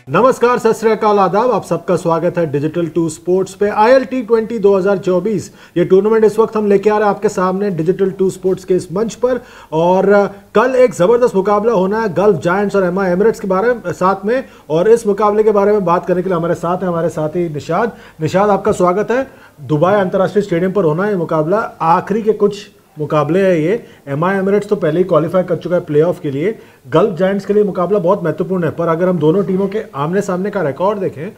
नमस्कार, सत श्री अकाल, आदाब। आप सबका स्वागत है डिजिटल 2 स्पोर्ट्स पे। ILT20 2024 ये टूर्नामेंट इस वक्त हम लेके आ रहे हैं आपके सामने डिजिटल 2 स्पोर्ट्स के इस मंच पर। और कल एक जबरदस्त मुकाबला होना है गल्फ जायंट्स और MI एमिरेट्स के बारे में साथ में। और इस मुकाबले के बारे में बात करने के लिए हमारे साथी निशाद, आपका स्वागत है। दुबई अंतर्राष्ट्रीय स्टेडियम पर होना है ये मुकाबला। आखिरी के कुछ मुकाबले है ये। MI एमिरेट्स तो पहले ही क्वालिफाई कर चुका है प्लेऑफ के लिए। गल्फ जायंट्स के लिए मुकाबला बहुत महत्वपूर्ण है। पर अगर हम दोनों टीमों के आमने सामने का रिकॉर्ड देखें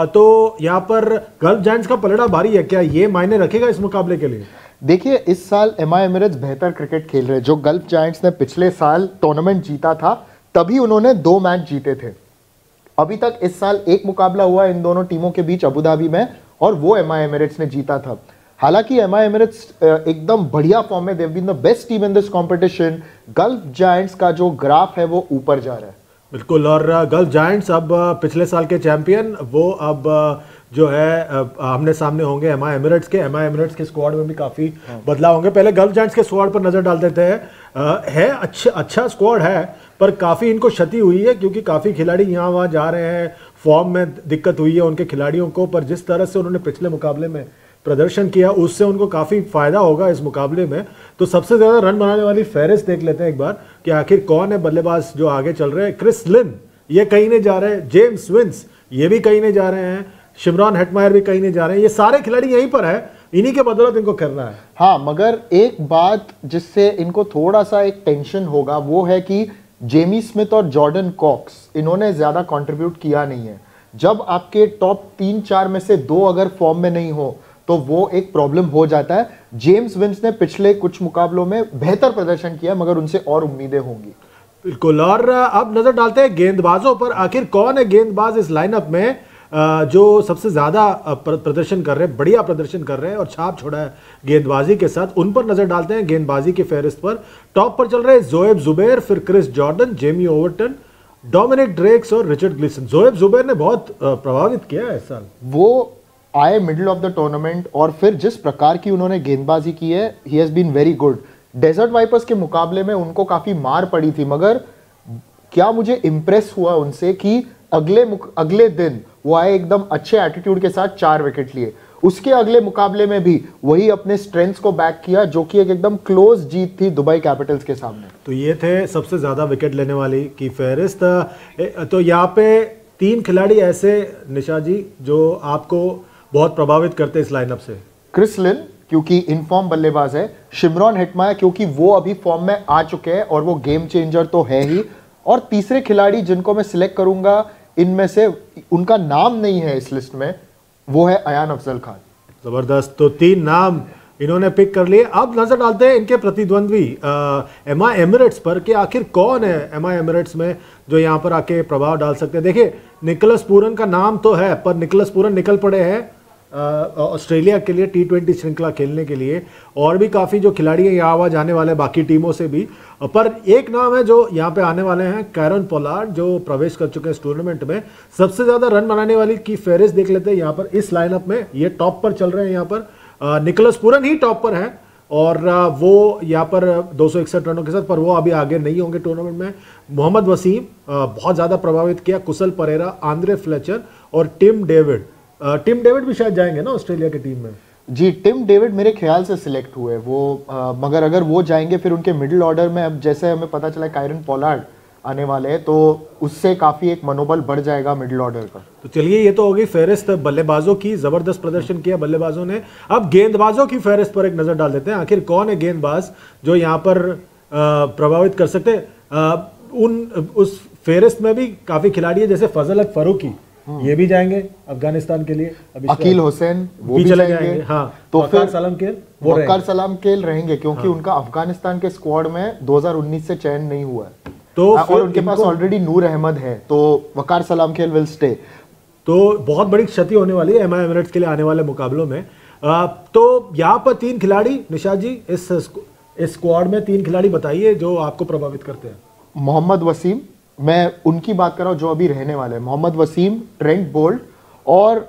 तो यहाँ पर गल्फ जायंट्स का पलड़ा भारी है। क्या ये मायने रखेगा इस मुकाबले के लिए? देखिए, इस साल MI एमिरेट्स बेहतर क्रिकेट खेल रहे हैं। जो गल्फ जायंट्स ने पिछले साल टूर्नामेंट जीता था तभी उन्होंने 2 मैच जीते थे। अभी तक इस साल एक मुकाबला हुआ इन दोनों टीमों के बीच अबू धाबी में, और वो MI एमिरेट्स ने जीता था। हालांकि MI एमिरेट्स एकदम बढ़िया फॉर्म में, they've been the best team in this competition. Gulf Giants का जो ग्राफ है वो ऊपर जा रहा है। बिल्कुल। और गल्फ जायंट्स अब पिछले साल के चैंपियन, वो अब जो है आमने सामने होंगे MI एमिरेट्स के। MI एमिरेट्स के स्क्वाड में भी काफी बदलाव होंगे। पहले गल्फ जायंट्स के स्क्वाड पर नजर डाल देते हैं। है अच्छा स्क्वाड है, पर काफी इनको क्षति हुई है क्योंकि काफी खिलाड़ी यहाँ वहाँ जा रहे हैं। फॉर्म में दिक्कत हुई है उनके खिलाड़ियों को। पर जिस तरह से उन्होंने पिछले मुकाबले में प्रदर्शन किया उससे उनको काफी फायदा होगा इस मुकाबले में। तो सबसे ज्यादा रन बनाने वाली फेहरिस्त देख लेते हैं एक बार कि आखिर कौन है बल्लेबाज जो आगे चल रहे हैं। क्रिस लिन ये कहीं नहीं जा रहे, जेम्स विंस ये भी कहीं नहीं जा रहे हैं, शिमरॉन हेटमायर भी कहीं नहीं जा रहे हैं। ये सारे खिलाड़ी यहीं पर है, इन्हीं के बदौलत इनको करना है। हाँ, मगर एक बात जिससे इनको थोड़ा सा एक टेंशन होगा वो है कि जेमी स्मिथ और जॉर्डन कॉक्स इन्होंने ज्यादा कंट्रीब्यूट किया नहीं है। जब आपके टॉप 3-4 में से 2 अगर फॉर्म में नहीं हो तो वो एक प्रॉब्लम हो जाता है। जेम्स विंस ने पिछले कुछ मुकाबलों में बेहतर प्रदर्शन किया, मगर उनसे और उम्मीदें होंगी। बिल्कुल। और अब नजर डालते हैं गेंदबाजों पर। आखिर कौन है गेंदबाज इस लाइनअप में जो सबसे ज्यादा प्रदर्शन कर रहे हैं, बढ़िया प्रदर्शन कर रहे हैं और छाप छोड़ा है गेंदबाजी के साथ। उन पर नजर डालते हैं गेंदबाजी की फहरिस्त पर। टॉप पर चल रहे हैं जोएब जुबैर, फिर Chris Jordan, Jamie Overton, Dominic Drakes और रिचर्ड ग्लिसन। जोएब जुबैर ने बहुत प्रभावित किया है इस साल। वो आए मिडिल ऑफ द टूर्नामेंट और फिर जिस प्रकार की उन्होंने गेंदबाजी की है, he has been very good. Desert Vipers के मुकाबले में उनको काफी मार पड़ी थी, मगर क्या मुझे इंप्रेस हुआ उनसे कि अगले दिन वो आए एकदम अच्छे एटीट्यूड के साथ 4 विकेट लिए। उसके अगले मुकाबले में भी वही अपने स्ट्रेंथ्स को बैक किया, जो कि एक एकदम क्लोज जीत थी दुबई कैपिटल्स के सामने। तो ये थे सबसे ज्यादा विकेट लेने वाली की फहरिस्त। तो यहाँ पे 3 खिलाड़ी ऐसे निशा जी जो आपको बहुत प्रभावित करते हैं इस लाइनअप से। क्रिस लिन क्योंकि इनफॉर्म बल्लेबाज है, शिमरॉन हेटमायर क्योंकि वो अभी फॉर्म में आ चुके हैं और वो गेम चेंजर तो है ही, और तीसरे खिलाड़ी जिनको मैं सिलेक्ट करूंगा इनमें से उनका नाम नहीं है इस लिस्ट में, वो है अयान अफजल खान। जबरदस्त। तो 3 नाम इन्होंने पिक कर लिए। अब नजर डालते हैं इनके प्रतिद्वंद्वी MI एमिरेट्स पर कि आखिर कौन है MI एमिरेट्स में जो यहाँ पर आके प्रभाव डाल सकते हैं। देखिए, निकोलस पूरन का नाम तो है, पर निकोलस पूरन निकल पड़े हैं ऑस्ट्रेलिया के लिए T20 श्रृंखला खेलने के लिए। और भी काफ़ी जो खिलाड़ी हैं यहाँ आवाज आने वाले बाकी टीमों से भी। पर एक नाम है जो यहाँ पे आने वाले हैं, कैरन पोलार्ड, जो प्रवेश कर चुके हैं इस टूर्नामेंट में। सबसे ज़्यादा रन बनाने वाली की फेहरिस्त देख लेते हैं यहाँ पर इस लाइनअप में। ये टॉप पर चल रहे हैं यहाँ पर। निकोलस पूरन ही टॉप पर है और वो यहाँ पर 261 रनों के साथ, पर वो अभी आगे नहीं होंगे टूर्नामेंट में। मोहम्मद वसीम बहुत ज़्यादा प्रभावित किया, कुशल परेरा, आंद्रे फ्लेचर और टिम डेविड। टिम डेविड भी शायद जाएंगे ना ऑस्ट्रेलिया की टीम में। जी, टिम डेविड मेरे ख्याल से सिलेक्ट हुए वो, मगर अगर वो जाएंगे फिर उनके मिडिल ऑर्डर में, अब जैसे हमें पता चला कायरन पोलार्ड आने वाले हैं, तो उससे काफी एक मनोबल बढ़ जाएगा मिडिल ऑर्डर का। तो चलिए, ये तो होगी फहरिस्त बल्लेबाजों की। जबरदस्त प्रदर्शन किया बल्लेबाजों ने। अब गेंदबाजों की फहरिस्त पर एक नजर डाल देते हैं। आखिर कौन है गेंदबाज जो यहाँ पर प्रभावित कर सकते हैं। उस फहरिस्त में भी काफी खिलाड़ी है, जैसे फजल हक फरूकी, ये भी जाएंगे अफगानिस्तान के लिए। अकील हुसैन वो भी चले जाएंगे। हाँ, तो वकार सलाम केल रहेंगे क्योंकि उनका अफगानिस्तान के स्क्वाड में 2019 से चयन नहीं हुआ है। तो और उनके पास ऑलरेडी नूर अहमद है, तो वकार सलाम खेल विल स्टे। तो बहुत बड़ी क्षति होने वाली है MI एमिरेट्स के लिए आने वाले मुकाबलों में। तो यहाँ पर 3 खिलाड़ी निशाद जी, इस स्क्वाड में 3 खिलाड़ी बताइए जो आपको प्रभावित करते हैं। मोहम्मद वसीम, मैं उनकी बात कर रहा हूँ जो अभी रहने वाले हैं। मोहम्मद वसीम, ट्रेंट बोल्ट और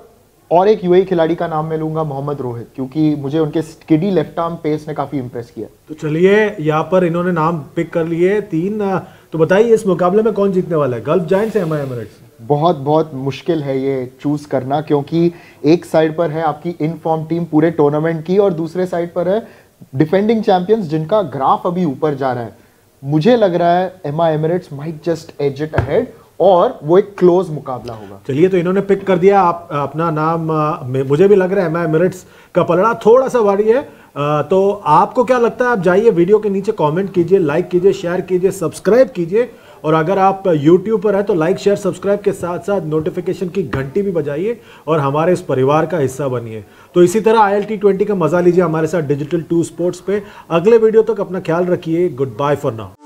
एक UAE खिलाड़ी का नाम मैं लूंगा, मोहम्मद रोहित, क्योंकि मुझे उनके स्किडी लेफ्ट आर्म पेस ने काफी इंप्रेस किया। तो चलिए, यहाँ पर इन्होंने नाम पिक कर लिए 3। तो बताइए इस मुकाबले में कौन जीतने वाला है, गल्फ जायंट्स या MI एमिरेट्स? बहुत बहुत मुश्किल है ये चूज करना, क्योंकि एक साइड पर है आपकी इनफॉर्म टीम पूरे टूर्नामेंट की और दूसरे साइड पर है डिफेंडिंग चैंपियंस जिनका ग्राफ अभी ऊपर जा रहा है। मुझे लग रहा है MI Emirates might just edge it ahead और वो एक क्लोज मुकाबला होगा। चलिए, तो इन्होंने पिक कर दिया अपना नाम। मुझे भी लग रहा है एमा एमिरेट्स का पलड़ा थोड़ा सा भारी है। तो आपको क्या लगता है? आप जाइए वीडियो के नीचे कमेंट कीजिए, लाइक कीजिए, शेयर कीजिए, सब्सक्राइब कीजिए। और अगर आप YouTube पर है तो लाइक शेयर सब्सक्राइब के साथ साथ नोटिफिकेशन की घंटी भी बजाइए और हमारे इस परिवार का हिस्सा बनिए। तो इसी तरह ILT20 का मजा लीजिए हमारे साथ डिजिटल 2 स्पोर्ट्स पे। अगले वीडियो तक अपना ख्याल रखिए। Good bye for now.